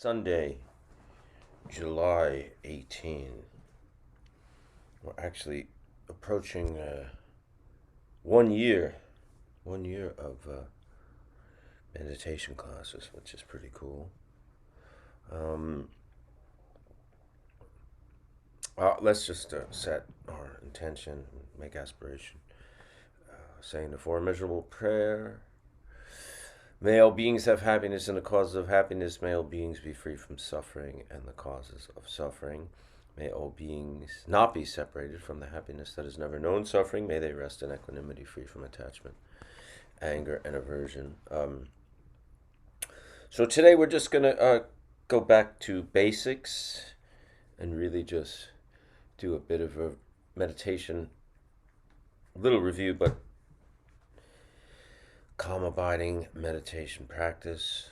Sunday, July 18. We're actually approaching 1 year, 1 year of meditation classes, which is pretty cool. Let's just set our intention, make aspiration, saying the four immeasurable prayer. May all beings have happiness and the causes of happiness. May all beings be free from suffering and the causes of suffering. May all beings not be separated from the happiness that has never known suffering. May they rest in equanimity, free from attachment, anger, and aversion. So today we're just going to go back to basics and really just do a bit of a meditation, little review, but calm abiding meditation practice,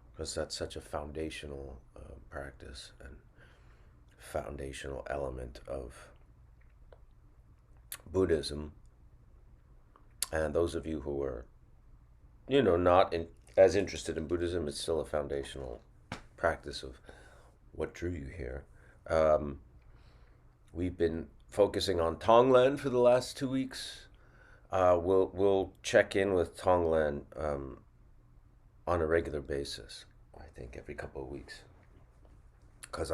because that's such a foundational practice and foundational element of Buddhism. And those of you who are, not as interested in Buddhism, it's still a foundational practice of what drew you here. We've been focusing on Tonglen for the last 2 weeks. We'll check in with Tonglen on a regular basis. I think every couple of weeks, because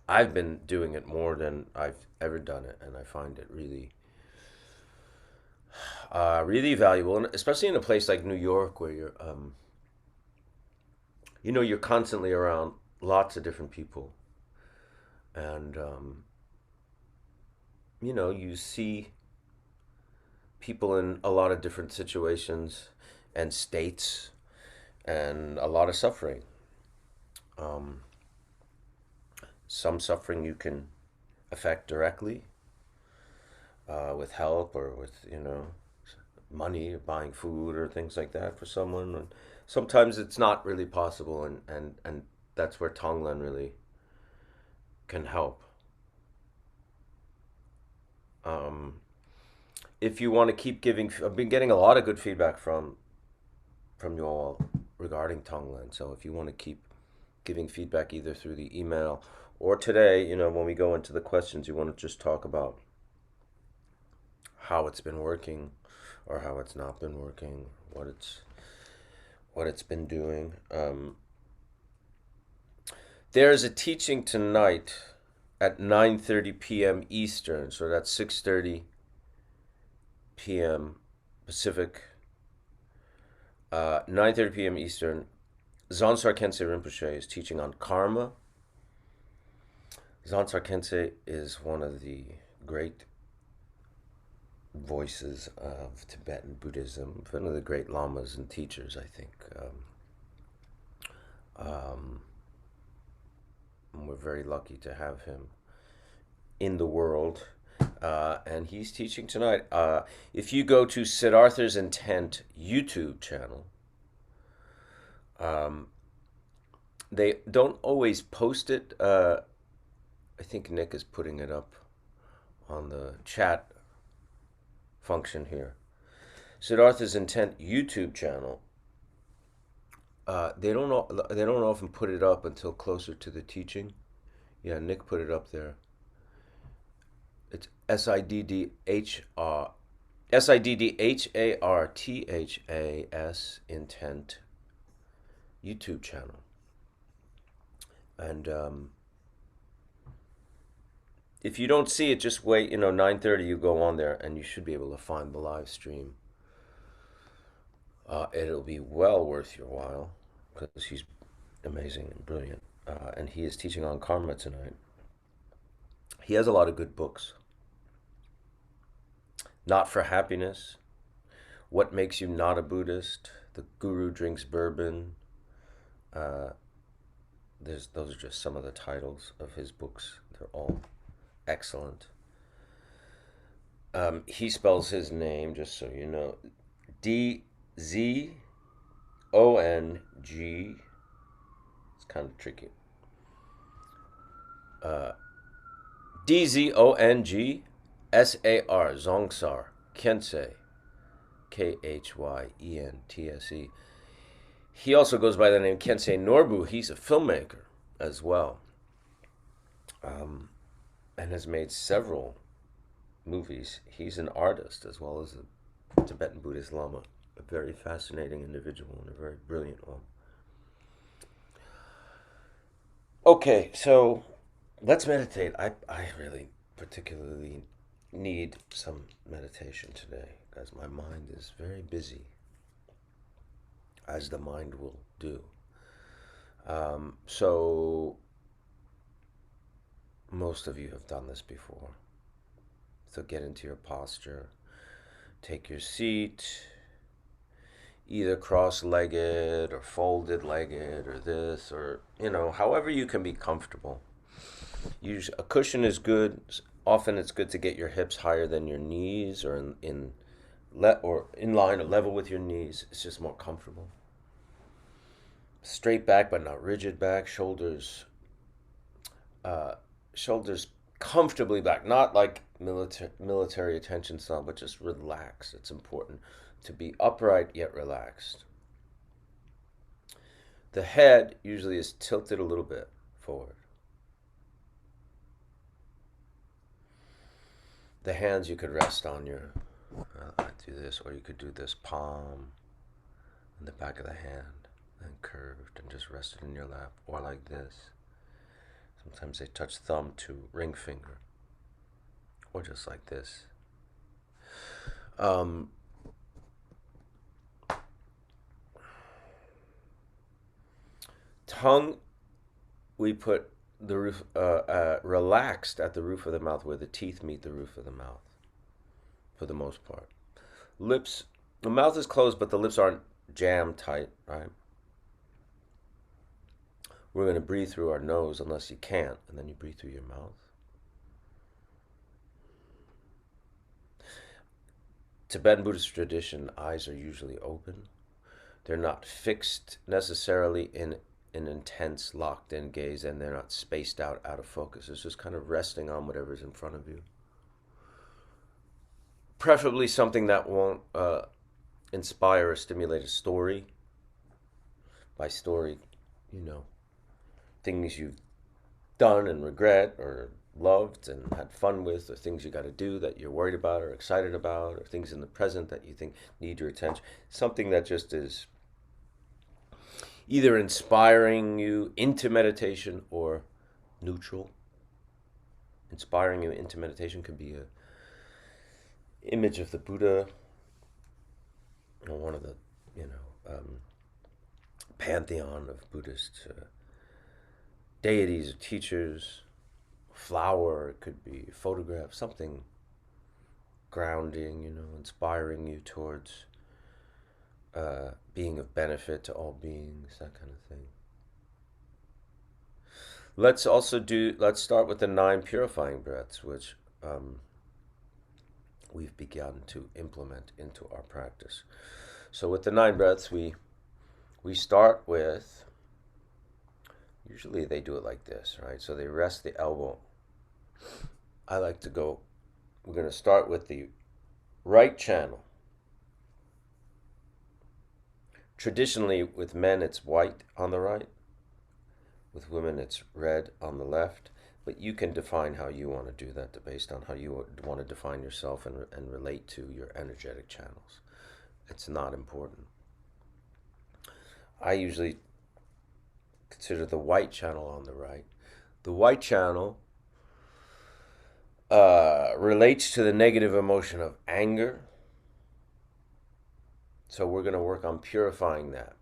I've been doing it more than I've ever done it, and I find it really really valuable, and especially in a place like New York where you're constantly around lots of different people, and you see people in a lot of different situations and states and a lot of suffering. Some suffering you can affect directly with help or with, money or buying food or things like that for someone. And sometimes it's not really possible, and that's where Tonglen really can help. If you want to keep giving, I've been getting a lot of good feedback from you all regarding Tonglen. So if you want to keep giving feedback either through the email or today, when we go into the questions, you want to just talk about how it's been working or how it's not been working, what it's been doing. There's a teaching tonight at 9:30 p.m. Eastern, so that's 6:30 p.m. Pacific, 9:30 p.m. Eastern. Zonsar Khyentse Rinpoche is teaching on karma. Zonsar Khyentse is one of the great voices of Tibetan Buddhism, one of the great lamas and teachers, I think. And we're very lucky to have him in the world. And he's teaching tonight. If you go to Siddhartha's Intent YouTube channel, they don't always post it. I think Nick is putting it up on the chat function here. Siddhartha's Intent YouTube channel. They don't often put it up until closer to the teaching. Yeah, Nick put it up there. It's SIDDHARTHAS Intent YouTube channel. And if you don't see it, just wait, 9:30 you go on there and you should be able to find the live stream. It'll be well worth your while because he's amazing and brilliant. And he is teaching on karma tonight. He has a lot of good books. Not for Happiness, What Makes You Not a Buddhist, The Guru Drinks Bourbon. Those are just some of the titles of his books. They're all excellent. He spells his name, just so you know, DZONG. It's kind of tricky. DZONG SAR, Zongsar Khyentse, KHYENTSE. He also goes by the name Kensei Norbu. He's a filmmaker as well, and has made several movies. He's an artist as well as a Tibetan Buddhist Lama. A very fascinating individual and a very brilliant one. Okay, so let's meditate. I really particularly need some meditation today because my mind is very busy, as the mind will do. So most of you have done this before. So get into your posture, take your seat, either cross-legged or folded-legged or this, or, however you can be comfortable. A cushion is good. Often it's good to get your hips higher than your knees, or in line or level with your knees. It's just more comfortable. Straight back but not rigid back. Shoulders comfortably back, not like military attention style, but just relaxed. It's important to be upright yet relaxed. The head usually is tilted a little bit forward. The hands you could rest on your, I do this, or you could do this palm in the back of the hand, and curved and just rested in your lap, or like this. Sometimes they touch thumb to ring finger, or just like this. Tongue, we put the roof, relaxed at the roof of the mouth, where the teeth meet the roof of the mouth, for the most part. Lips, the mouth is closed, but the lips aren't jammed tight, right? We're going to breathe through our nose unless you can't, and then you breathe through your mouth. Tibetan Buddhist tradition, eyes are usually open. They're not fixed necessarily in an intense locked-in gaze, and they're not spaced out of focus. It's just kind of resting on whatever's in front of you. Preferably something that won't inspire or stimulate a story. By story, things you've done and regret, or loved and had fun with, or things you got to do that you're worried about or excited about, or things in the present that you think need your attention. Something that just is either inspiring you into meditation or neutral. Inspiring you into meditation could be a image of the Buddha, or one of the pantheon of Buddhist deities or teachers. Flower, it could be a photograph, something grounding, inspiring you towards being of benefit to all beings, that kind of thing. Let's start with the 9 purifying breaths, which we've begun to implement into our practice. So with the 9 breaths, we start with, usually they do it like this, right? So they rest the elbow. I like to go, we're going to start with the right channel. Traditionally, with men, it's white on the right. With women, it's red on the left. But you can define how you want to do that based on how you want to define yourself and relate to your energetic channels. It's not important. I usually consider the white channel on the right. The white channel relates to the negative emotion of anger. So we're going to work on purifying that.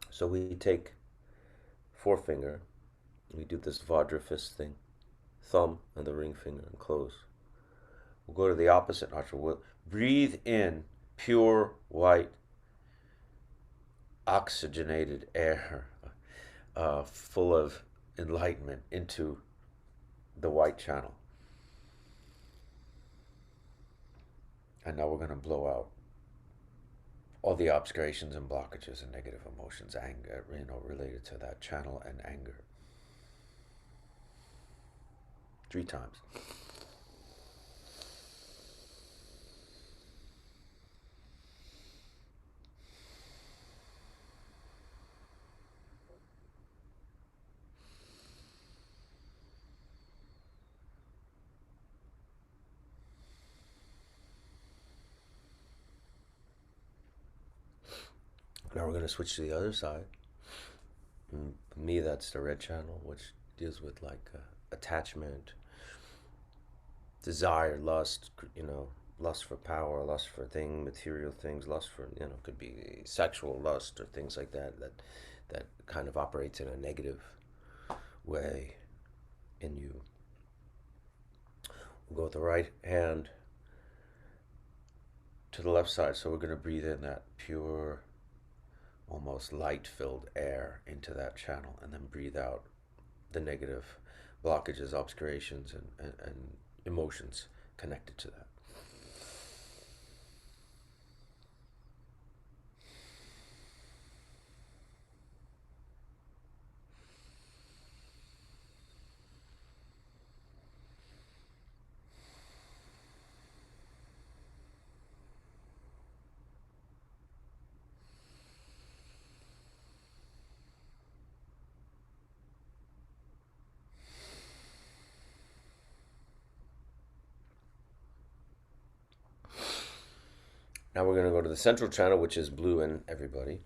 So we take forefinger, we do this Vajra fist thing, thumb and the ring finger, and close. We'll go to the opposite nostril. We'll breathe in pure white oxygenated air, full of enlightenment, into the white channel. And now we're going to blow out all the obscurations and blockages and negative emotions, anger, related to that channel and anger. 3 times. Now we're going to switch to the other side. And for me, that's the red channel, which deals with like attachment, desire, lust, lust for power, lust for material things, lust for, could be sexual lust or things like that kind of operates in a negative way in you. We'll go with the right hand to the left side. So we're going to breathe in that pure, almost light-filled air into that channel, and then breathe out the negative blockages, obscurations, and emotions connected to that. Now we're going to go to the central channel, which is blue in everybody.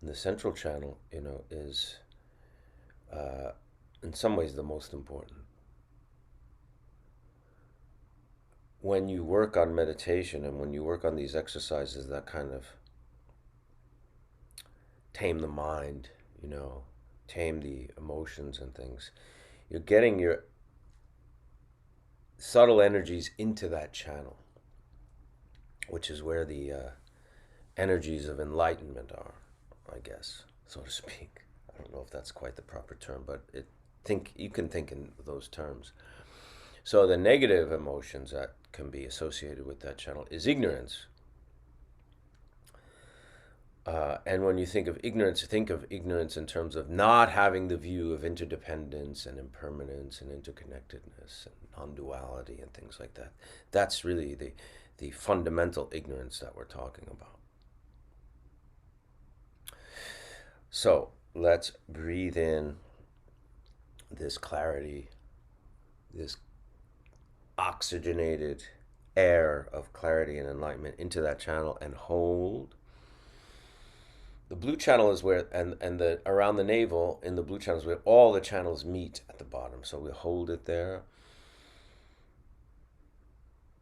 And the central channel, is in some ways the most important. When you work on meditation and when you work on these exercises that kind of tame the mind, tame the emotions and things, you're getting your subtle energies into that channel, which is where the energies of enlightenment are, I guess, so to speak. I don't know if that's quite the proper term, but you can think in those terms. So the negative emotions that can be associated with that channel is ignorance. And when you think of ignorance in terms of not having the view of interdependence and impermanence and interconnectedness and non-duality and things like that. That's really the fundamental ignorance that we're talking about. So let's breathe in this clarity, this oxygenated air of clarity and enlightenment into that channel, and hold. The blue channel is where, and the around the navel in the blue channel is where all the channels meet at the bottom. So we hold it there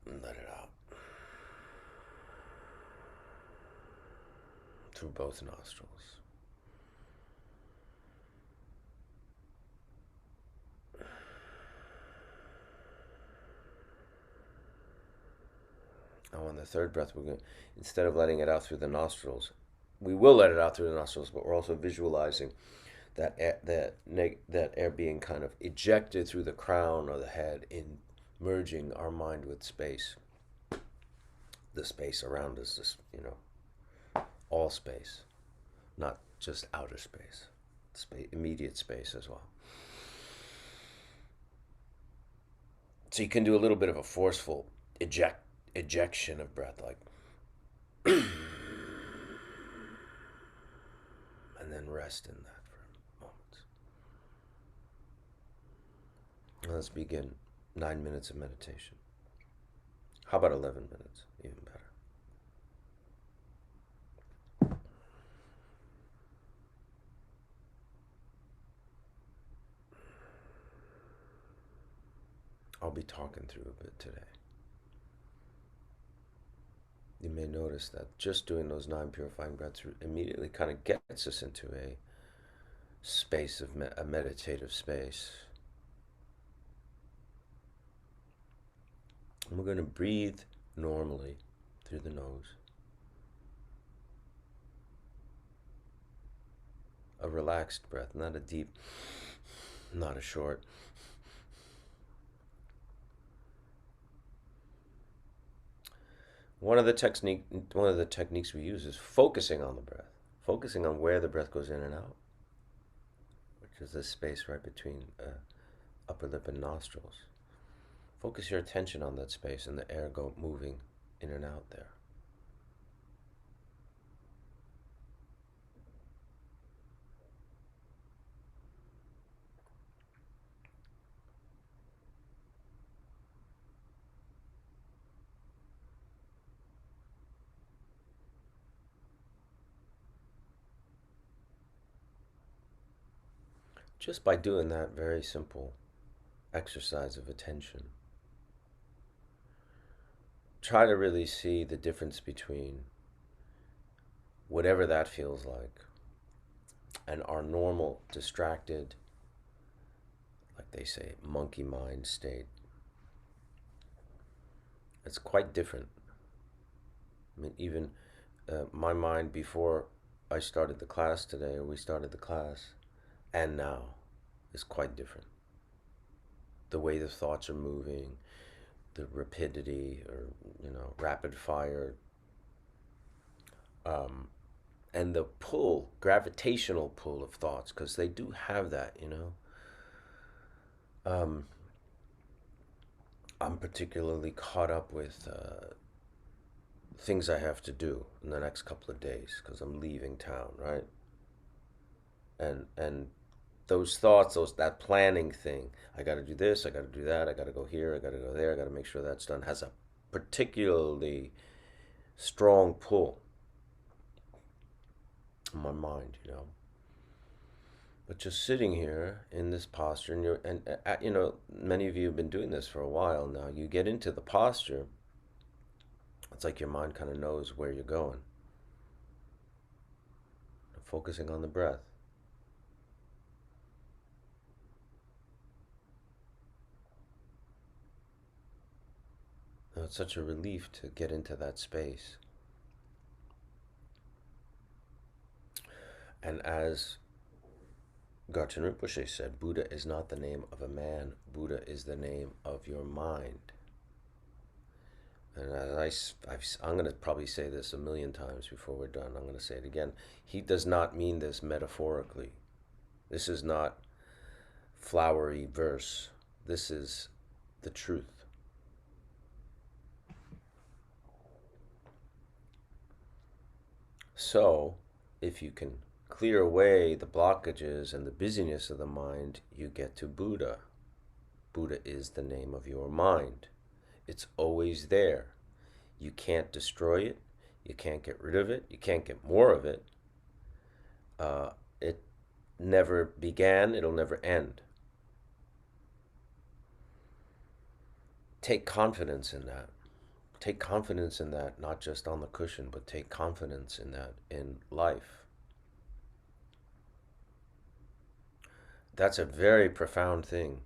and let it out through both nostrils. Now on the third breath, we're going to, instead of letting it out through the nostrils, we will let it out through the nostrils, but we're also visualizing that air being kind of ejected through the crown or the head, in merging our mind with space. The space around us, all space, not just outer space, immediate space as well. So you can do a little bit of a forceful ejection of breath, like and then rest in that for moments. Let's begin 9 minutes of meditation. How about 11 minutes? Even better. I'll be talking through a bit today. You may notice that just doing those 9 purifying breaths immediately kind of gets us into a space of a meditative space. And we're going to breathe normally through the nose. A relaxed breath, not a deep, not a short. One of the techniques we use is focusing on the breath, focusing on where the breath goes in and out, which is this space right between upper lip and nostrils. Focus your attention on that space and the air moving in and out there. just by doing that very simple exercise of attention, try to really see the difference between whatever that feels like and our normal distracted, like they say, monkey mind state. It's quite different. I mean, even my mind before I started the class today, or we started the class, and now is quite different. The way the thoughts are moving, the rapidity, or rapid fire, and the pull, gravitational pull of thoughts, because they do have that. I'm particularly caught up with things I have to do in the next couple of days because I'm leaving town, right? And those thoughts, that planning thing, I got to do this, I got to do that, I got to go here, I got to go there, I got to make sure that's done, has a particularly strong pull in my mind. But just sitting here in this posture, and many of you have been doing this for a while now. You get into the posture, it's like your mind kind of knows where you're going. Focusing on the breath. It's such a relief to get into that space. And as Garchen Rinpoche said, Buddha is not the name of a man. Buddha is the name of your mind. And as I'm going to probably say this a million times before we're done. I'm going to say it again. He does not mean this metaphorically. This is not flowery verse. This is the truth. So, if you can clear away the blockages and the busyness of the mind, you get to Buddha. Buddha is the name of your mind. It's always there. You can't destroy it. You can't get rid of it. You can't get more of it. It never began. It'll never end. Take confidence in that. Take confidence in that, not just on the cushion, but take confidence in that in life. That's a very profound thing.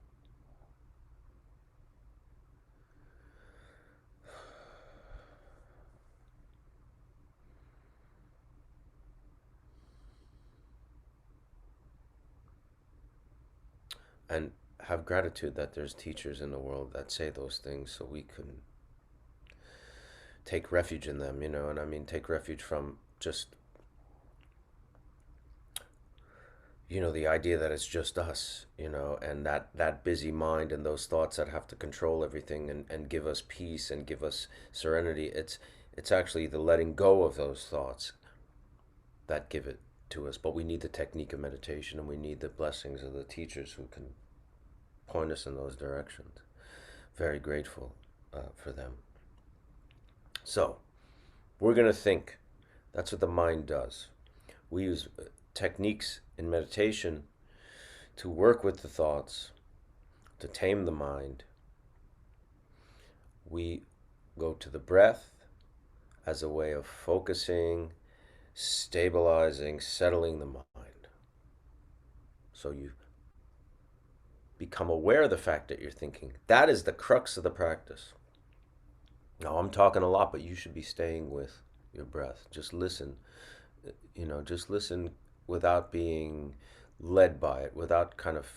And have gratitude that there's teachers in the world that say those things so we can take refuge in them, and I mean take refuge from just the idea that it's just us, and that busy mind and those thoughts that have to control everything and give us peace and give us serenity. It's actually the letting go of those thoughts that give it to us. But we need the technique of meditation, and we need the blessings of the teachers who can point us in those directions. Very grateful for them. So, we're going to think. That's what the mind does. We use techniques in meditation to work with the thoughts, to tame the mind. We go to the breath as a way of focusing, stabilizing, settling the mind. So you become aware of the fact that you're thinking. That is the crux of the practice. Now, I'm talking a lot, but you should be staying with your breath. Just listen. Just listen without being led by it, without kind of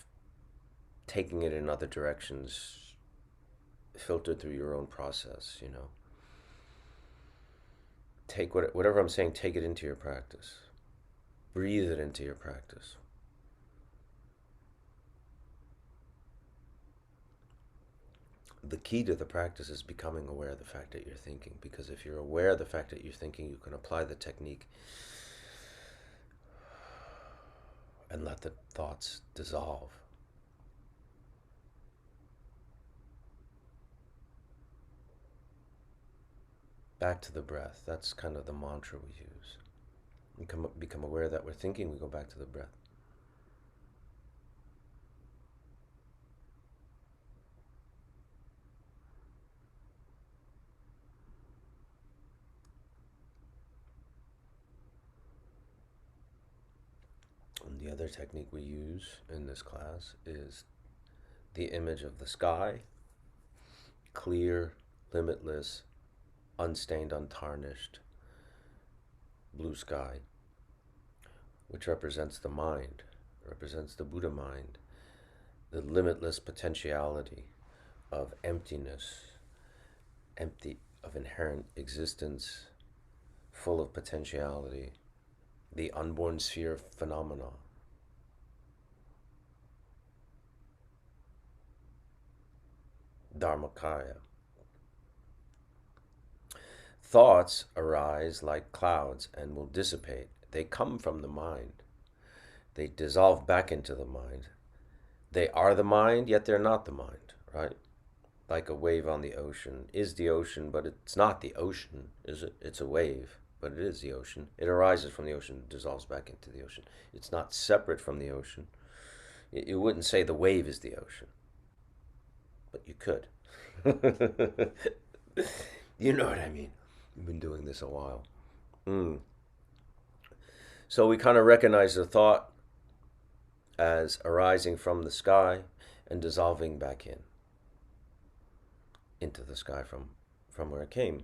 taking it in other directions, filtered through your own process. Take whatever I'm saying, take it into your practice. Breathe it into your practice. The key to the practice is becoming aware of the fact that you're thinking, because if you're aware of the fact that you're thinking, you can apply the technique and let the thoughts dissolve. Back to the breath. That's kind of the mantra we use. We become aware that we're thinking, we go back to the breath. The other technique we use in this class is the image of the sky, clear, limitless, unstained, untarnished, blue sky, which represents the mind, represents the Buddha mind, the limitless potentiality of emptiness, empty of inherent existence, full of potentiality, the unborn sphere phenomena. Dharmakaya. Thoughts arise like clouds and will dissipate. They come from the mind. They dissolve back into the mind. They are the mind, yet they're not the mind, right? Like a wave on the ocean is the ocean, but it's not the ocean, is it? It's a wave, but it is the ocean. It arises from the ocean, dissolves back into the ocean. It's not separate from the ocean. You wouldn't say the wave is the ocean, but you could. You know what I mean? We've been doing this a while. So we kind of recognize the thought as arising from the sky and dissolving back into the sky from where it came.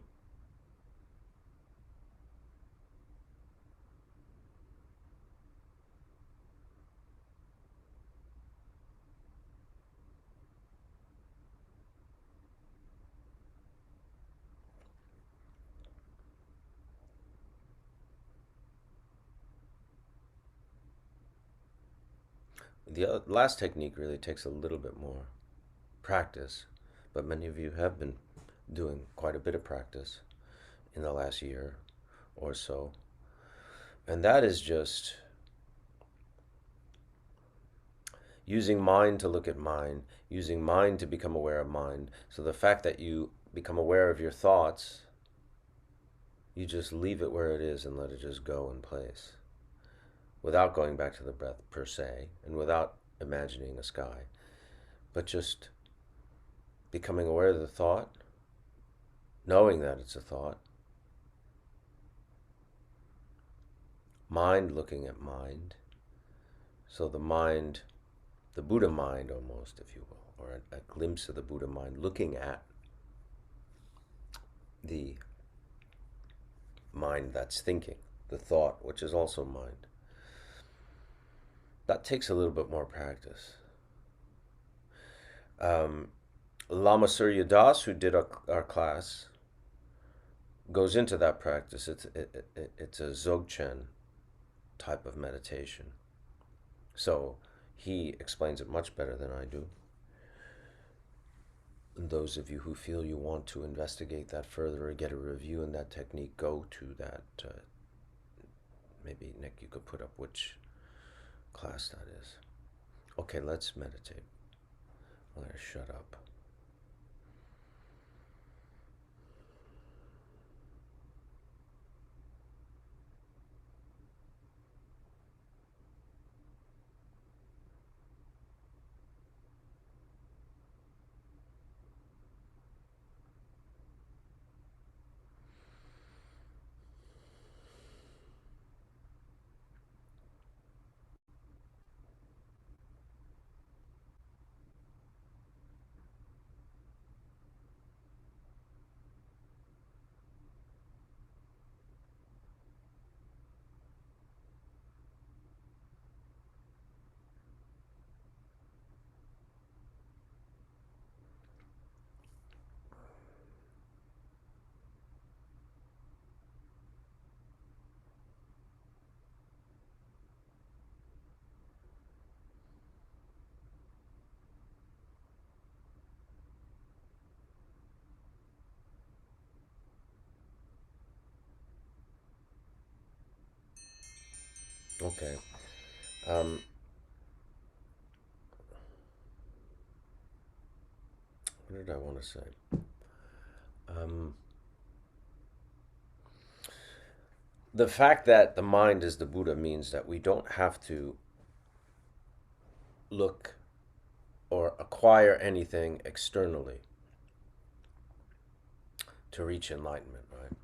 The last technique really takes a little bit more practice, but many of you have been doing quite a bit of practice in the last year or so. And that is just using mind to look at mind, using mind to become aware of mind. So the fact that you become aware of your thoughts, you just leave it where it is and let it just go in place, without going back to the breath per se, and without imagining a sky, but just becoming aware of the thought, knowing that it's a thought, mind looking at mind. So the mind, the Buddha mind almost, if you will, or a glimpse of the Buddha mind, looking at the mind that's thinking, the thought, which is also mind. That takes a little bit more practice. Lama Surya Das, who did our class, goes into that practice. It's a Dzogchen type of meditation. So he explains it much better than I do. And those of you who feel you want to investigate that further or get a review in that technique, go to that. Maybe, Nick, you could put up which class that is. Okay, let's meditate. I'm going to shut up. Okay. What did I want to say? The fact that the mind is the Buddha means that we don't have to look or acquire anything externally to reach enlightenment, right?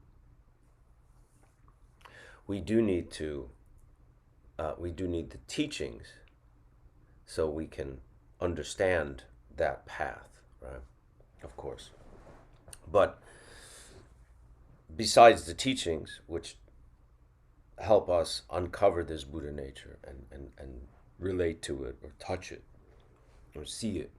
We do need to we do need the teachings so we can understand that path, right? Of course. But besides the teachings, which help us uncover this Buddha nature and relate to it or touch it or see it,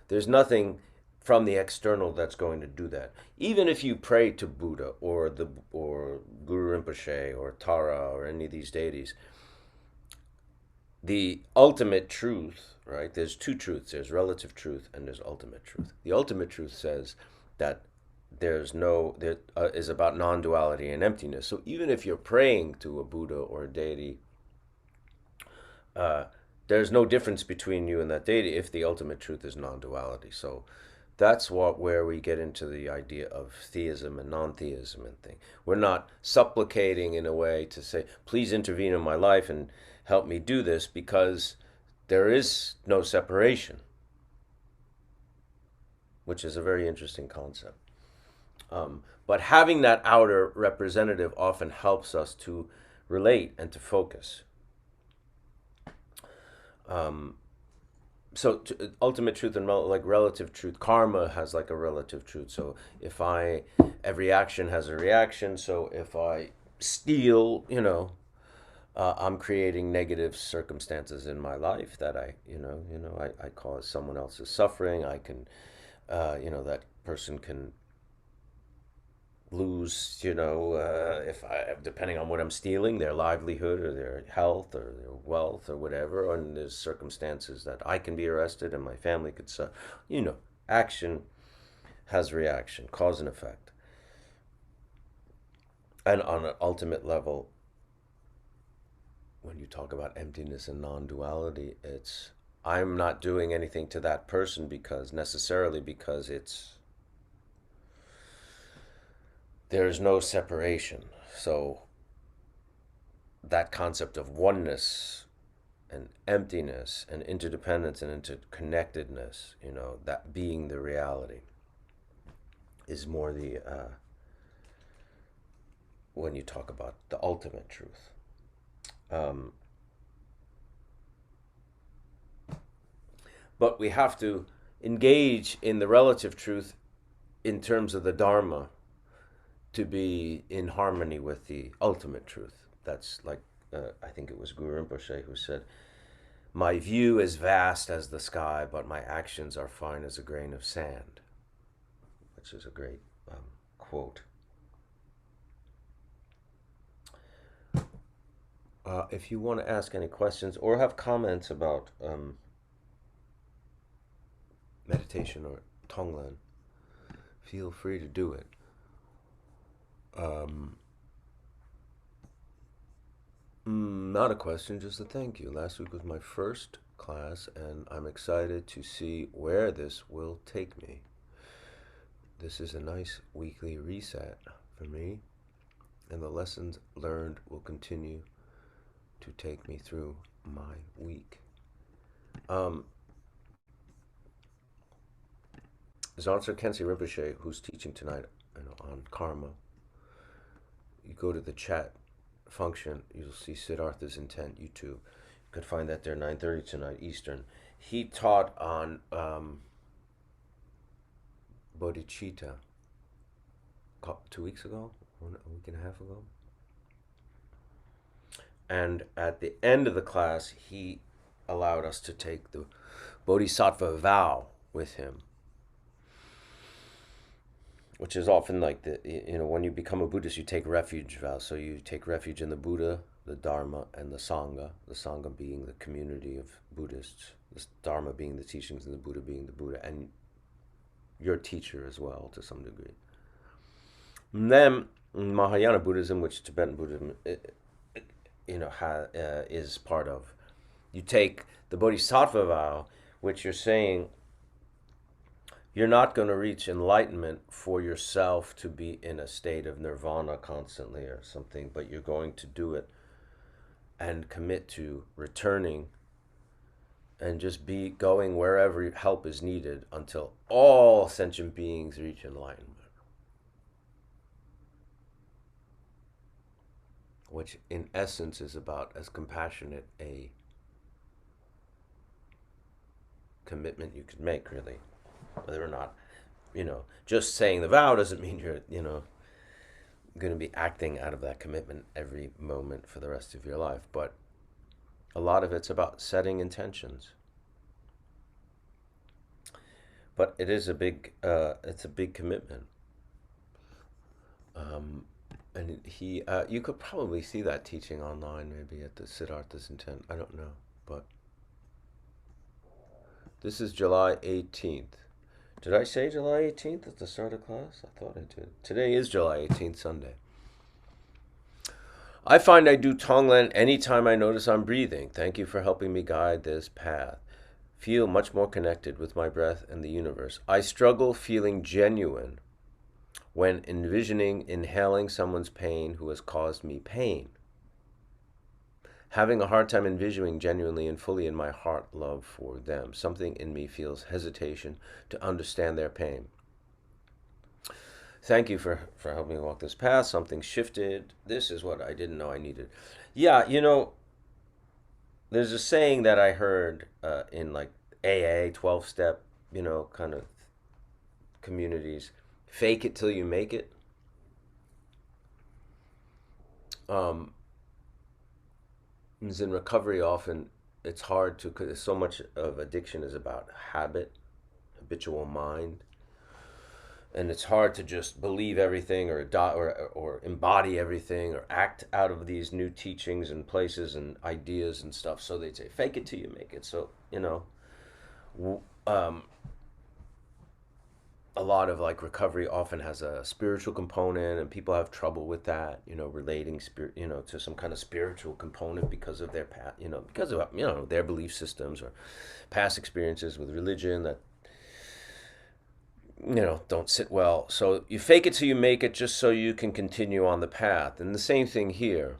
there's nothing from the external that's going to do that. Even if you pray to Buddha or Guru Rinpoche or Tara or any of these deities, the ultimate truth, right? There's two truths. There's relative truth and there's ultimate truth. The ultimate truth says that there is about non-duality and emptiness. So even if you're praying to a Buddha or a deity, there's no difference between you and that deity if the ultimate truth is non-duality. So that's where we get into the idea of theism and non-theism and thing. We're not supplicating in a way to say, please intervene in my life and help me do this, because there is no separation, which is a very interesting concept. But having that outer representative often helps us to relate and to focus. So ultimate truth and relative truth, karma has like a relative truth. So every action has a reaction. So if I steal, I'm creating negative circumstances in my life that I cause someone else's suffering. I can, that person can lose, depending on what I'm stealing, their livelihood or their health or their wealth or whatever. And there's circumstances that I can be arrested and my family could suffer. Action has reaction, cause and effect. And on an ultimate level, when you talk about emptiness and non-duality, I'm not doing anything to that person because there's no separation. So that concept of oneness and emptiness and interdependence and interconnectedness, that being the reality, is more the when you talk about the ultimate truth. But we have to engage in the relative truth in terms of the Dharma to be in harmony with the ultimate truth. That's like, I think it was Guru Rinpoche who said, my view is vast as the sky, but my actions are fine as a grain of sand, which is a great quote. If you want to ask any questions or have comments about meditation or Tonglen, feel free to do it. Not a question, just a thank you. Last week was my first class, and I'm excited to see where this will take me. This is a nice weekly reset for me, and the lessons learned will continue to take me through my week. Zonser Kensei Rinpoche, who's teaching tonight on karma, you go to the chat function, you'll see Siddhartha's Intent, YouTube. You could find that there 9:30 tonight Eastern. He taught on bodhicitta 2 weeks ago, a week and a half ago. And at the end of the class, he allowed us to take the Bodhisattva Vow with him, which is often like when you become a Buddhist, you take refuge vows. So you take refuge in the Buddha, the Dharma, and the Sangha being the community of Buddhists, the Dharma being the teachings, and the Buddha being the Buddha, and your teacher as well to some degree. And then Mahayana Buddhism, which Tibetan Buddhism is part of, you take the Bodhisattva vow, which you're saying you're not going to reach enlightenment for yourself to be in a state of nirvana constantly or something, but you're going to do it and commit to returning and just be going wherever help is needed until all sentient beings reach enlightenment. which in essence is about as compassionate a commitment you could make, really. Whether or not, just saying the vow doesn't mean you're, going to be acting out of that commitment every moment for the rest of your life. But a lot of it's about setting intentions. But it is it's a big commitment. And you could probably see that teaching online, maybe at the Siddhartha's Intent. I don't know, but this is July 18th. Did I say July 18th at the start of class? I thought I did. Today is July 18th, Sunday. I find I do Tonglen anytime I notice I'm breathing. Thank you for helping me guide this path. Feel much more connected with my breath and the universe. I struggle feeling genuine when envisioning inhaling someone's pain who has caused me pain. Having a hard time envisioning genuinely and fully in my heart love for them. Something in me feels hesitation to understand their pain. Thank you for helping me walk this path. Something shifted. This is what I didn't know I needed. Yeah, there's a saying that I heard in like AA, 12-step, kind of communities. Fake it till you make it. Is in recovery often it's hard to, because so much of addiction is about habit, habitual mind, and it's hard to just believe everything or embody everything or act out of these new teachings and places and ideas and stuff. So they'd say, fake it till you make it. So a lot of like recovery often has a spiritual component, and people have trouble with that, relating to some kind of spiritual component because of their past, because of their belief systems or past experiences with religion that don't sit well. So you fake it till you make it, just so you can continue on the path. And the same thing here.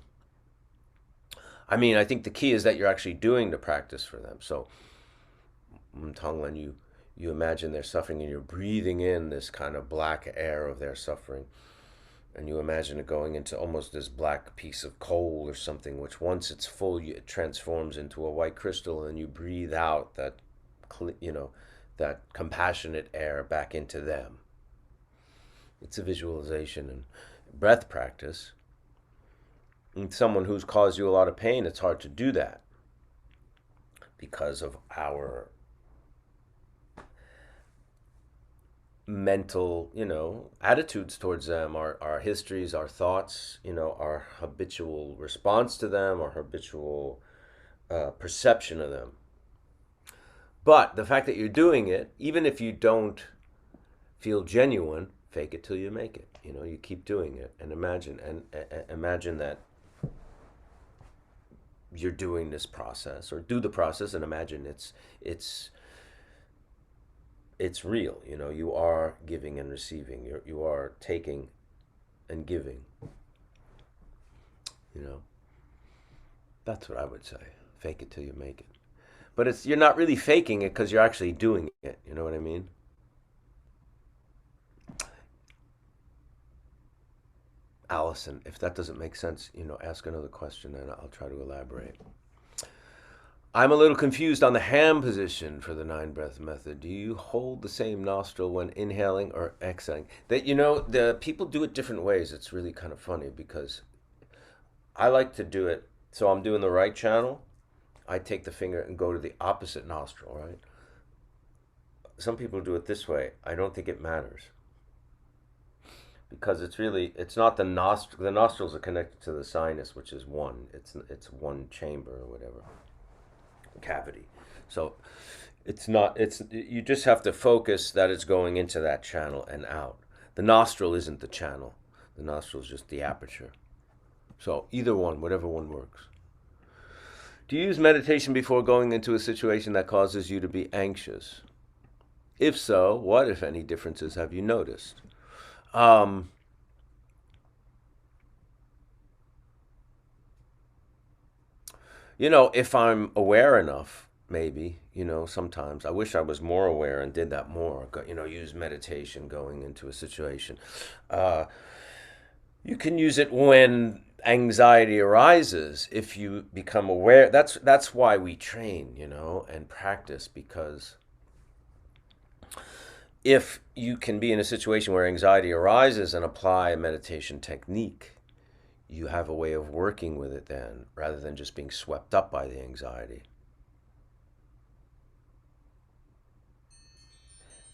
I mean, I think the key is that you're actually doing the practice for them. So Tonglen, you imagine their suffering and you're breathing in this kind of black air of their suffering. And you imagine it going into almost this black piece of coal or something, which once it's full, it transforms into a white crystal, and you breathe out that, that compassionate air back into them. It's a visualization and breath practice. And someone who's caused you a lot of pain, it's hard to do that because of our mental, attitudes towards them, our histories, our thoughts, our habitual response to them, our habitual perception of them. But the fact that you're doing it, even if you don't feel genuine, fake it till you make it. You keep doing it, and imagine that you're doing this process, or do the process, and imagine it's real. You are giving and receiving. You are taking and giving. That's what I would say. Fake it till you make it. But you're not really faking it, because you're actually doing it. You know what I mean? Allison, if that doesn't make sense, ask another question and I'll try to elaborate. I'm a little confused on the ham position for the 9-breath method. Do you hold the same nostril when inhaling or exhaling? The people do it different ways. It's really kind of funny, because I like to do it. So I'm doing the right channel. I take the finger and go to the opposite nostril, right? Some people do it this way. I don't think it matters, because it's not the nostril. The nostrils are connected to the sinus, which is one. It's one chamber or whatever, cavity. So you just have to focus that it's going into that channel and out. The nostril isn't the channel. The nostril is just the aperture. So either one, whatever one works. Do you use meditation before going into a situation that causes you to be anxious? If so, what, if any, differences have you noticed? If I'm aware enough, maybe, sometimes. I wish I was more aware and did that more, use meditation going into a situation. You can use it when anxiety arises, if you become aware, that's why we train, and practice, because if you can be in a situation where anxiety arises and apply a meditation technique, you have a way of working with it then, rather than just being swept up by the anxiety.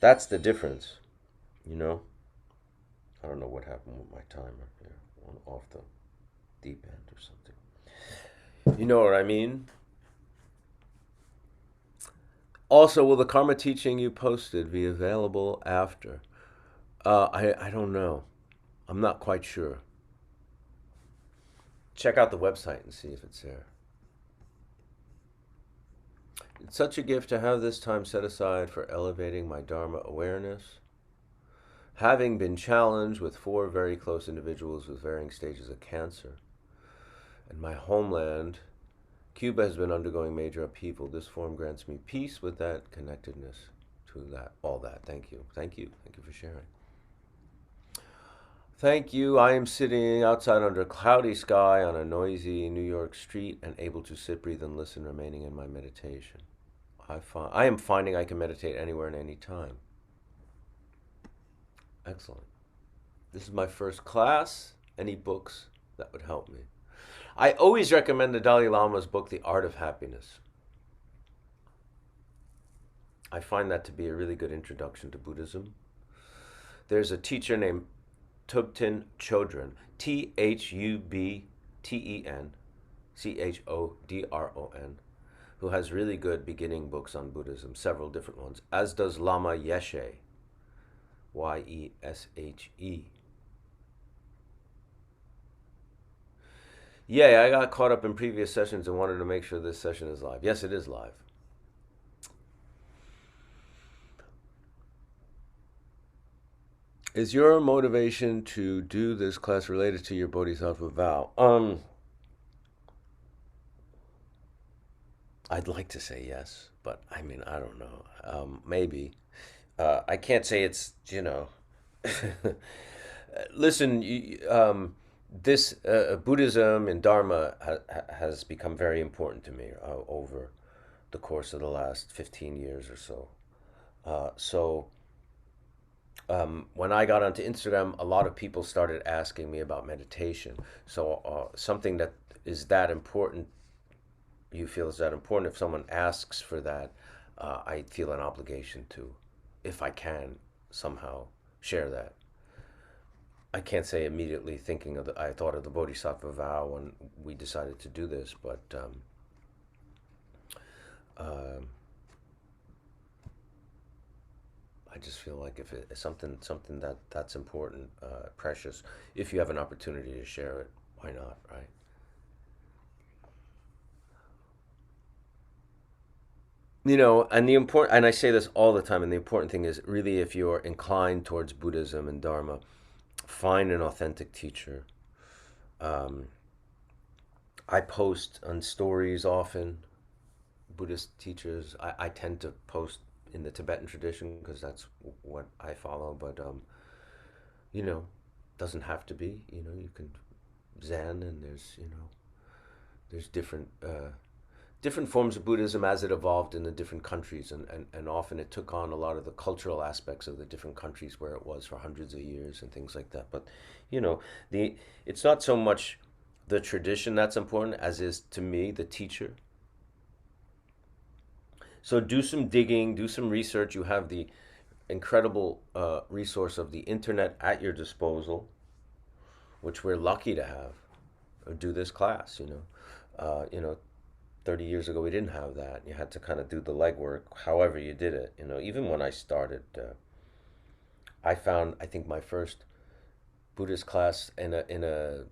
That's the difference, you know? I don't know what happened with my timer here. Went off the deep end or something. You know what I mean? Also, will the karma teaching you posted be available after? I don't know. I'm not quite sure. Check out the website and see if it's there. It's such a gift to have this time set aside for elevating my Dharma awareness. Having been challenged with 4 very close individuals with varying stages of cancer, and my homeland, Cuba, has been undergoing major upheaval. This form grants me peace with that connectedness to that, all that. Thank you. Thank you. Thank you for sharing. Thank you. I am sitting outside under a cloudy sky on a noisy New York street and able to sit, breathe, and listen, remaining in my meditation. I am finding I can meditate anywhere and any time. Excellent. This is my first class. Any books that would help me? I always recommend the Dalai Lama's book, The Art of Happiness. I find that to be a really good introduction to Buddhism. There's a teacher named Tibetan Chodron, Thubten, who has really good beginning books on Buddhism, several different ones, as does Lama Yeshe, Yeshe. Yeah, I got caught up in previous sessions and wanted to make sure this session is live. Yes, it is live. Is your motivation to do this class related to your Bodhisattva vow? I'd like to say yes, but I mean, I don't know. Maybe. I can't say it's, Listen, this Buddhism and Dharma has become very important to me over the course of the last 15 years or so. When I got onto Instagram, a lot of people started asking me about meditation. So something that is that important, you feel is that important, if someone asks for that, I feel an obligation to, if I can, somehow share that. I can't say immediately thinking of I thought of the Bodhisattva vow when we decided to do this, but I just feel like if it's something that's important, precious, if you have an opportunity to share it, why not, right? And I say this all the time, and the important thing is really, if you're inclined towards Buddhism and Dharma, find an authentic teacher. I post on stories often, Buddhist teachers. I tend to post in the Tibetan tradition because that's what I follow, but doesn't have to be. You can Zen, and there's different forms of Buddhism as it evolved in the different countries, and often it took on a lot of the cultural aspects of the different countries where it was for hundreds of years and things like that. But it's not so much the tradition that's important as is, to me, the teacher. So do some digging, do some research. You have the incredible resource of the internet at your disposal, which we're lucky to have. Do this class, 30 years ago we didn't have that. You had to kind of do the legwork, however you did it. Even when I started, I found, I think, my first Buddhist class in a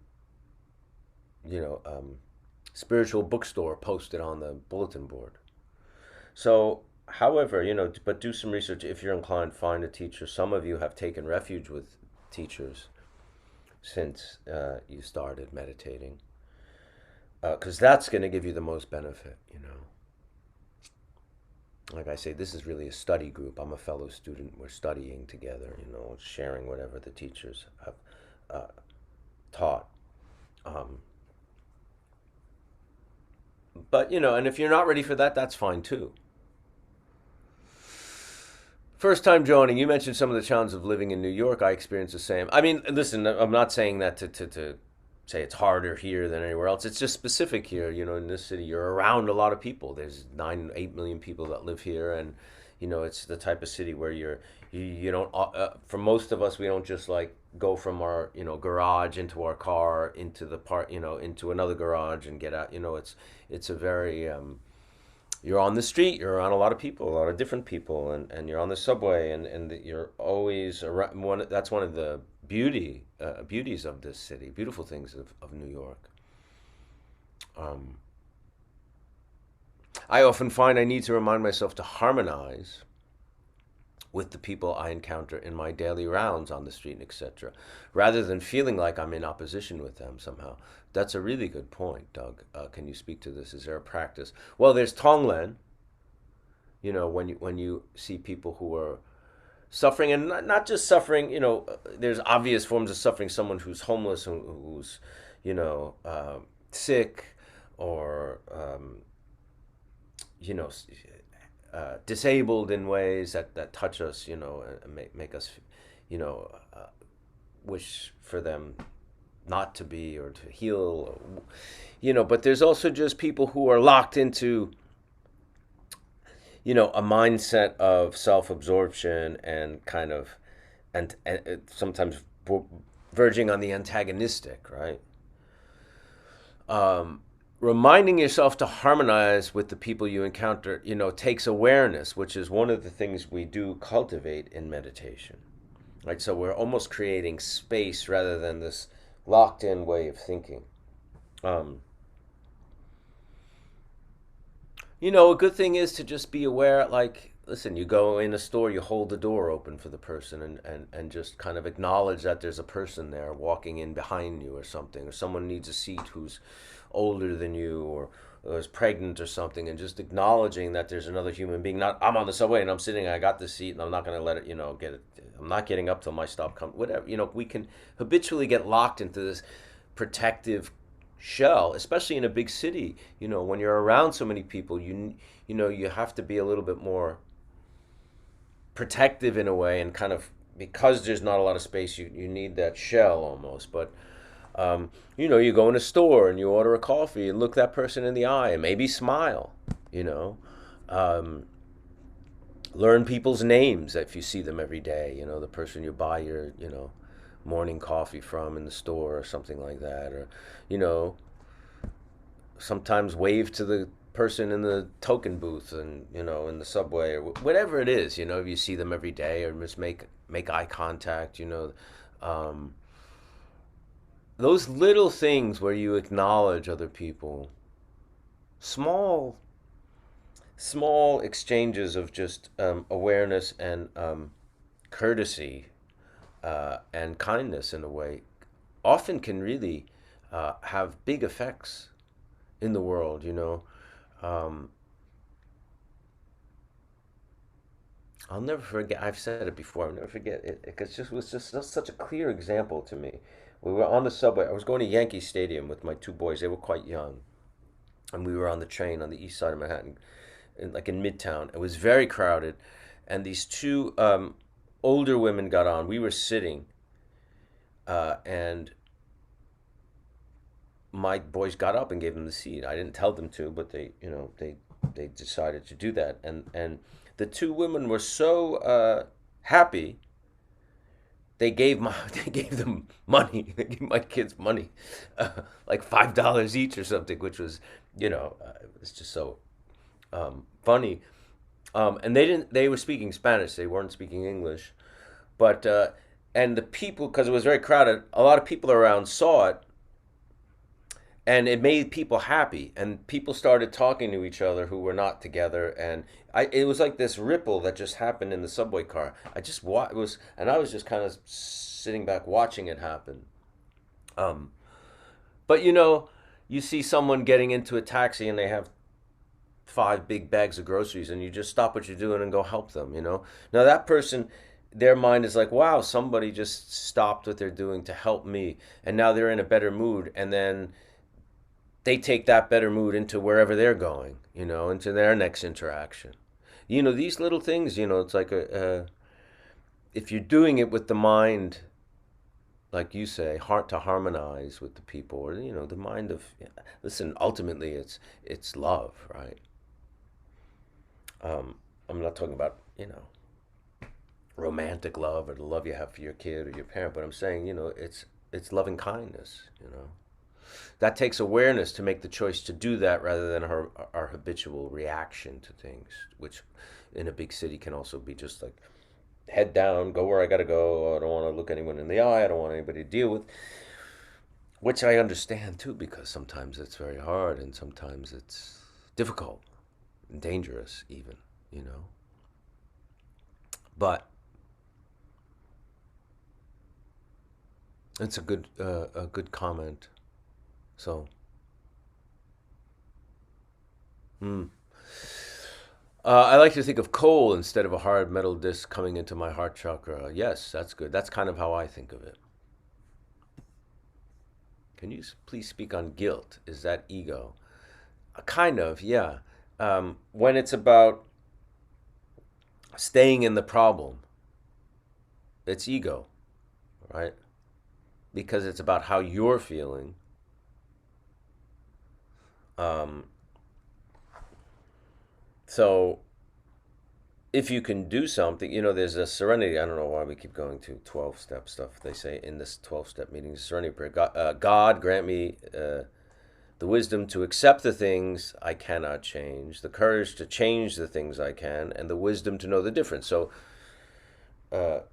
spiritual bookstore posted on the bulletin board. So, however, but do some research. If you're inclined, find a teacher. Some of you have taken refuge with teachers since you started meditating, because that's going to give you the most benefit. Like I say, this is really a study group. I'm a fellow student. We're studying together, sharing whatever the teachers have taught. Um, but and if you're not ready for that, that's fine too. First time joining, you mentioned some of the challenges of living in New York. I experienced the same. I mean, listen, I'm not saying that to say it's harder here than anywhere else. It's just specific here. In this city, you're around a lot of people. There's 8 million people that live here, and it's the type of city where you don't. For most of us, we don't just like go from our garage into our car into the part into another garage and get out. It's a very you're on the street, you're around a lot of people, a lot of different people, and you're on the subway, and you're always around. That's one of the beauties of this city, beautiful things of New York. Um, I often find I need to remind myself to harmonize with the people I encounter in my daily rounds on the street, etc., rather than feeling like I'm in opposition with them somehow. That's a really good point, Doug. Can you speak to this? Is there a practice? Well, there's Tonglen. When you see people who are suffering, and not just suffering. There's obvious forms of suffering. Someone who's homeless, who's sick, or you know disabled in ways that touch us, and make us, you know, uh, wish for them not to be or to heal, but there's also just people who are locked into, a mindset of self-absorption and kind of, and sometimes verging on the antagonistic, right? Reminding yourself to harmonize with the people you encounter, takes awareness, which is one of the things we do cultivate in meditation. Right? So we're almost creating space rather than this locked in way of thinking. Um, a good thing is to just be aware, like, listen, you go in a store, you hold the door open for the person, and just kind of acknowledge that there's a person there walking in behind you or something, or someone needs a seat who's older than you, or is pregnant or something, and just acknowledging that there's another human being. Not, I'm on the subway and I'm sitting, I got this seat and I'm not going to let it, get it. I'm not getting up till my stop comes, whatever. We can habitually get locked into this protective shell, especially in a big city. When you're around so many people, you have to be a little bit more protective in a way, and kind of, because there's not a lot of space, you need that shell almost. But you go in a store and you order a coffee and look that person in the eye and maybe smile. you know um, Learn people's names if you see them every day, the person you buy your morning coffee from in the store or something like that. Or you know sometimes wave to the person in the token booth, and in the subway, or whatever it is. If you see them every day, or just make eye contact. um, those little things where you acknowledge other people, small small exchanges of just awareness and courtesy, and kindness in a way, often can really have big effects in the world. um, I'll never forget. I've said it before. I'll never forget it because it was just such a clear example to me. We were on the subway. I was going to Yankee Stadium with my two boys. They were quite young, and we were on the train on the east side of Manhattan, in Midtown. It was very crowded, and these two older women got on. We were sitting, and my boys got up and gave them the seat. I didn't tell them to, but they decided to do that, and the two women were so happy. They gave my they gave them money. They gave my kids money, like $5 each or something, which was, it was just so funny. And they were speaking Spanish. They weren't speaking English, but and the people, because it was very crowded, a lot of people around saw it, and it made people happy, and people started talking to each other who were not together, and it was like this ripple that just happened in the subway car. It was, and I was just kind of sitting back watching it happen. um but you see someone getting into a taxi and they have 5 big bags of groceries, and you just stop what you're doing and go help them. Now that person, their mind is like, wow, somebody just stopped what they're doing to help me, and now they're in a better mood, and then they take that better mood into wherever they're going, into their next interaction. These little things, it's like if you're doing it with the mind, like you say, heart to harmonize with the people, or the mind of, listen, ultimately it's love, right? I'm not talking about romantic love or the love you have for your kid or your parent, but I'm saying it's loving kindness. That takes awareness to make the choice to do that rather than our habitual reaction to things, which in a big city can also be just like head down, go where I gotta go. I don't want to look anyone in the eye. I don't want anybody to deal with, which I understand too, because sometimes it's very hard and sometimes it's difficult and dangerous even, But it's a good comment. So, I like to think of coal instead of a hard metal disc coming into my heart chakra. Yes, that's good. That's kind of how I think of it. Can you please speak on guilt? Is that ego? Kind of, yeah. When it's about staying in the problem, it's ego, right? Because it's about how you're feeling. So if you can do something, there's a serenity. I don't know why we keep going to 12-step stuff. They say in this 12-step meeting, serenity prayer, God grant me the wisdom to accept the things I cannot change, the courage to change the things I can, and the wisdom to know the difference. So the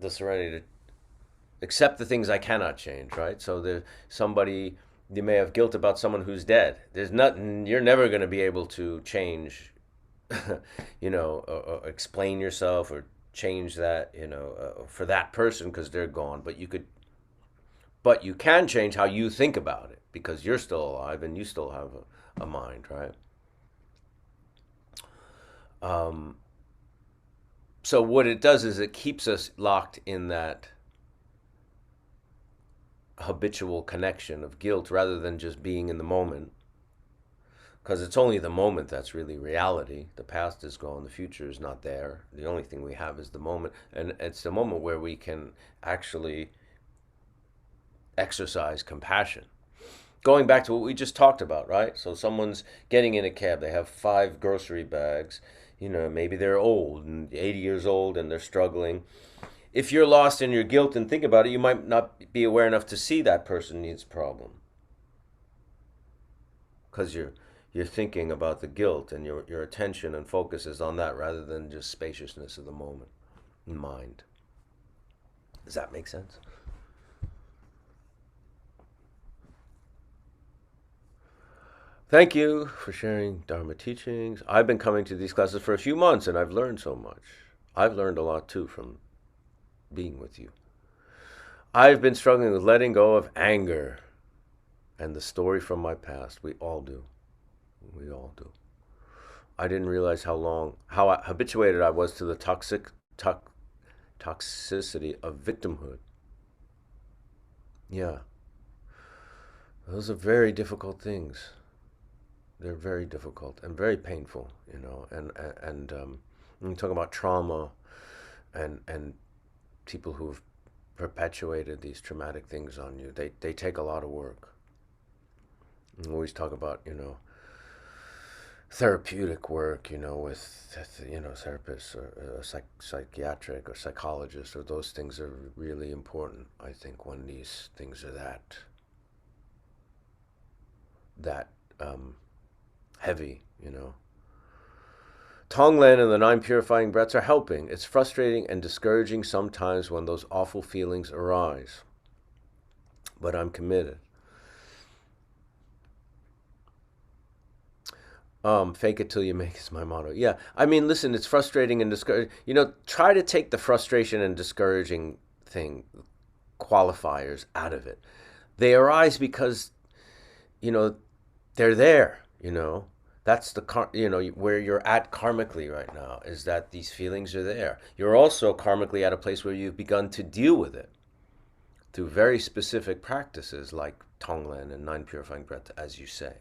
serenity to accept the things I cannot change, right? So somebody, you may have guilt about someone who's dead. There's nothing, you're never going to be able to change, or explain yourself or change that, for that person because they're gone. But you can change how you think about it because you're still alive and you still have a mind, right? So what it does is it keeps us locked in that habitual connection of guilt rather than just being in the moment. Because it's only the moment that's really reality. The past is gone, the future is not there. The only thing we have is the moment. And it's the moment where we can actually exercise compassion. Going back to what we just talked about, right? So someone's getting in a cab, they have 5 grocery bags, maybe they're old and 80 years old and they're struggling. If you're lost in your guilt and think about it, you might not be aware enough to see that person needs a problem. Because you're thinking about the guilt and your attention and focus is on that rather than just spaciousness of the moment in mind. Does that make sense? Thank you for sharing Dharma teachings. I've been coming to these classes for a few months and I've learned so much. I've learned a lot too from being with you. I've been struggling with letting go of anger and the story from my past. We all do. We all do. I didn't realize how habituated I was to the toxicity of victimhood. Yeah. Those are very difficult things. They're very difficult and very painful, and when you talk about trauma and people who've perpetuated these traumatic things on you, they take a lot of work. And we always talk about, therapeutic work, with, therapists or psychiatric or psychologists, or those things are really important, I think, when these things are that heavy, Tonglen and the 9 purifying breaths are helping. It's frustrating and discouraging sometimes when those awful feelings arise. But I'm committed. Fake it till you make is my motto. Yeah, I mean, listen, it's frustrating and discouraging. Try to take the frustration and discouraging qualifiers out of it. They arise because, they're there, That's the where you're at karmically right now, is that these feelings are there. You're also karmically at a place where you've begun to deal with it through very specific practices like Tonglen and nine purifying breath, as you say,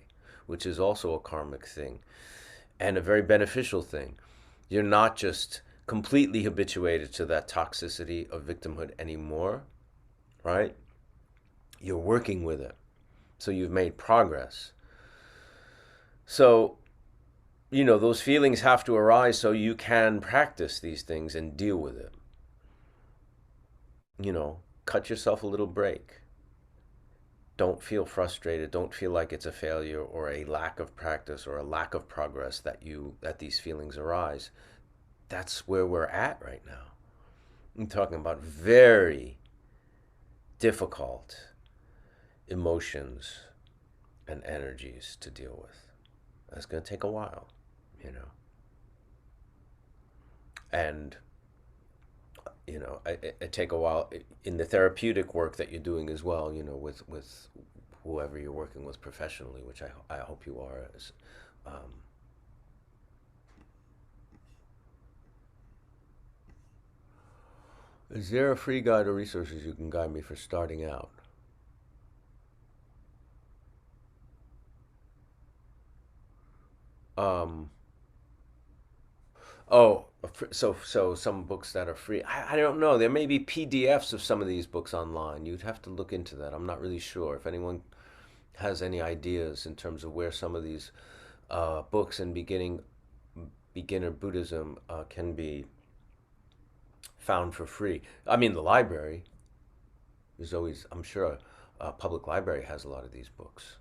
which is also a karmic thing and a very beneficial thing. You're not just completely habituated to that toxicity of victimhood anymore, right? You're working with it. So you've made progress. So, those feelings have to arise so you can practice these things and deal with it. Cut yourself a little break. Don't feel frustrated. Don't feel like it's a failure or a lack of practice or a lack of progress that these feelings arise. That's where we're at right now. I'm talking about very difficult emotions and energies to deal with. That's going to take a while, And, it take a while in the therapeutic work that you're doing as well, with whoever you're working with professionally, which I hope you are. Is there a free guide or resources you can guide me for starting out? Um, oh, so some books that are free. I don't know. There may be PDFs of some of these books online. You'd have to look into that. I'm not really sure. If anyone has any ideas in terms of where some of these books in beginner Buddhism can be found for free. I mean, the library is always, I'm sure, a public library has a lot of these books.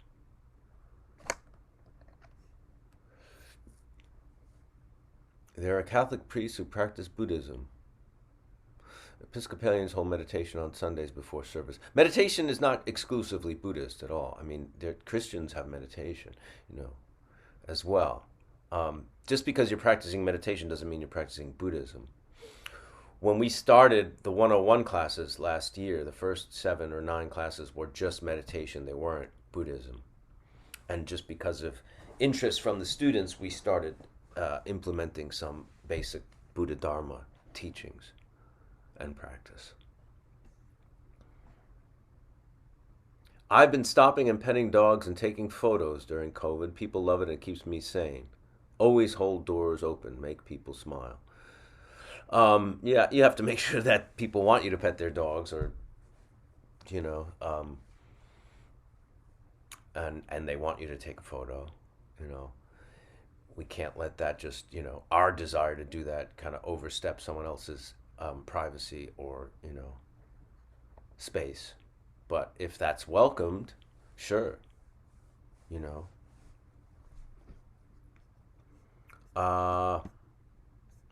There are Catholic priests who practice Buddhism. Episcopalians hold meditation on Sundays before service. Meditation is not exclusively Buddhist at all. I mean, Christians have meditation, as well. Just because you're practicing meditation doesn't mean you're practicing Buddhism. When we started the 101 classes last year, the first 7 or 9 classes were just meditation. They weren't Buddhism. And just because of interest from the students, we started implementing some basic Buddhadharma teachings and practice. I've been stopping and petting dogs and taking photos during COVID. People love it and it keeps me sane. Always hold doors open, make people smile. Yeah, you have to make sure that people want you to pet their dogs, or and they want you to take a photo. We can't let that just our desire to do that kind of overstep someone else's privacy or space. But if that's welcomed, sure, you know.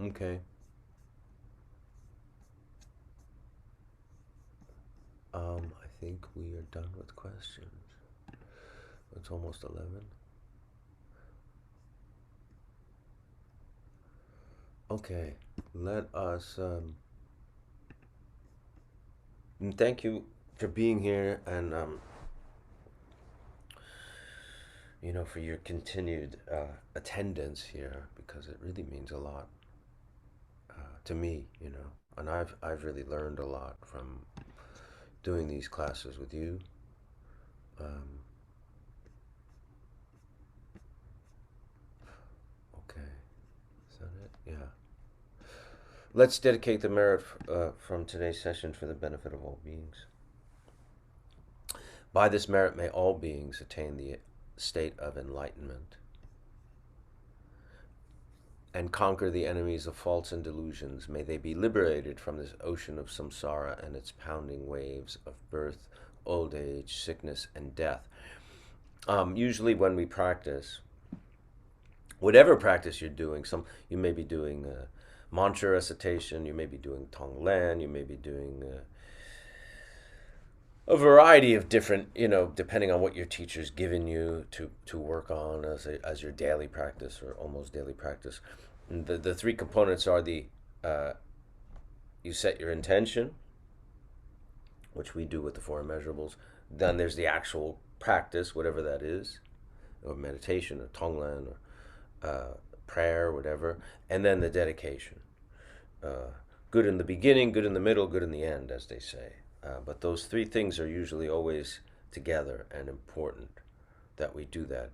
Okay. I think we are done with questions. It's almost 11. Okay, let us. And thank you for being here, and for your continued attendance here, because it really means a lot to me. And I've really learned a lot from doing these classes with you. Okay, is that it? Yeah. Let's dedicate the merit from today's session for the benefit of all beings. By this merit may all beings attain the state of enlightenment and conquer the enemies of faults and delusions. May they be liberated from this ocean of samsara and its pounding waves of birth, old age, sickness, and death. Usually when we practice, whatever practice you're doing, you may be doing mantra recitation, you may be doing Tonglen, you may be doing a variety of different, depending on what your teacher's given you to work on as your daily practice or almost daily practice. And the three components are you set your intention, which we do with the four immeasurables. Then there's the actual practice, whatever that is, or meditation or Tonglen or prayer, whatever, and then the dedication. Good in the beginning, good in the middle, good in the end, as they say. But those three things are usually always together and important that we do that.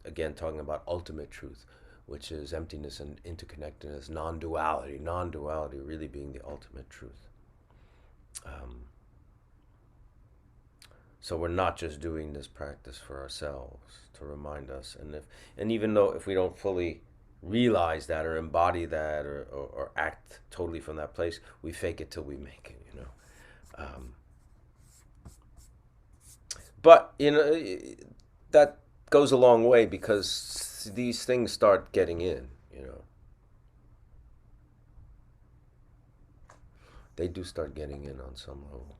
Again, talking about ultimate truth, which is emptiness and interconnectedness, non-duality really being the ultimate truth. So we're not just doing this practice for ourselves to remind us, and even though if we don't fully realize that or embody that or act totally from that place, we fake it till we make it. But that goes a long way, because these things start getting in. They do start getting in on some level.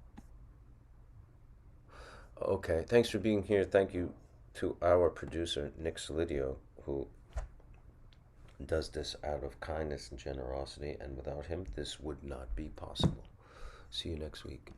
Okay, thanks for being here. Thank you to our producer, Nick Solidio, who does this out of kindness and generosity, and without him, this would not be possible. See you next week.